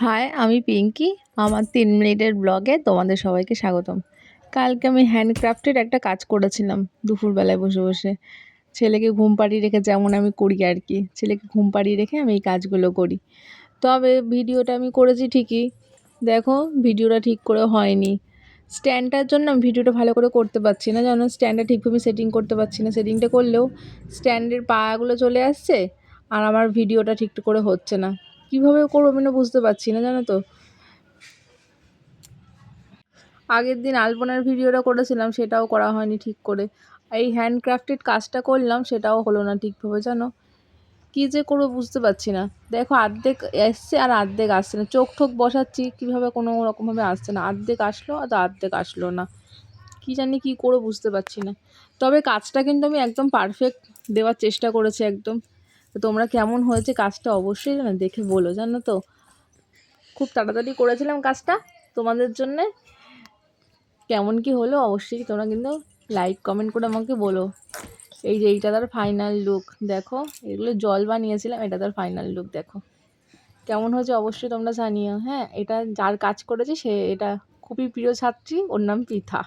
High, আমি পিঙ্কি। আমার ৩ মিনিটের ব্লগে তোমাদের সবাইকে স্বাগতম। কালকে আমি হ্যান্ডক্রাফটের একটা কাজ করেছিলাম দুপুরবেলায় বসে, বসে। ছেলেকে ঘুম পাড়িয়ে রেখে যেমন আমি করি আরকি। ছেলেকে ঘুম পাড়িয়ে রেখে আমি এই কাজগুলো করি। তবে ভিডিওটা আমি করেছি ঠিকই। দেখো ভিডিওটা ঠিক করে হয়নি। স্ট্যান্ডটার জন্য আমি ভিডিওটা ভালো করে করতে পারছি না জানো। স্ট্যান্ডটা ঠিকভাবে সেটিং করতে পারছি না। সেটিংটা করলেও স্ট্যান্ডের পাগুলো চলে আসছে আর আমার ভিডিওটা ঠিক করে হচ্ছে না। কীভাবে করবো আমি না বুঝতে পারছি না জানো তো। আগের দিন আলপনার ভিডিওটা করেছিলাম সেটাও করা হয়নি ঠিক করে। এই হ্যান্ডক্রাফটেড কাজটা করলাম সেটাও হলো না ঠিকভাবে জানো। কী যে করবো বুঝতে পারছি না। দেখো অর্ধেক এসছে আর অর্ধেক আসছে না। চোখ ঠোক বসাচ্ছি কীভাবে কোনো রকমভাবে আসছে না। অর্ধেক আসলো আর অর্ধেক আসলো না। কী জানি কী করবো বুঝতে পারছি না। তবে কাজটা কিন্তু আমি একদম পারফেক্ট দেওয়ার চেষ্টা করেছি একদম। তো তোমরা কেমন হয়েছে কাজটা অবশ্যই জানো দেখে বলো জানো তো। খুব তাড়াতাড়ি করেছিলাম কাজটা তোমাদের জন্যে। কেমন কি হলো অবশ্যই তোমরা কিন্তু লাইক কমেন্ট করে আমাকে বলো। এই যে এইটা তার ফাইনাল লুক দেখো। এগুলো জল বানিয়েছিলাম, এটা তার ফাইনাল লুক দেখো কেমন হয়েছে অবশ্যই তোমরা জানিও। হ্যাঁ, এটা যার কাজ করেছে সে এটা খুবই প্রিয় ছাত্রী, ওর নাম পৃথা।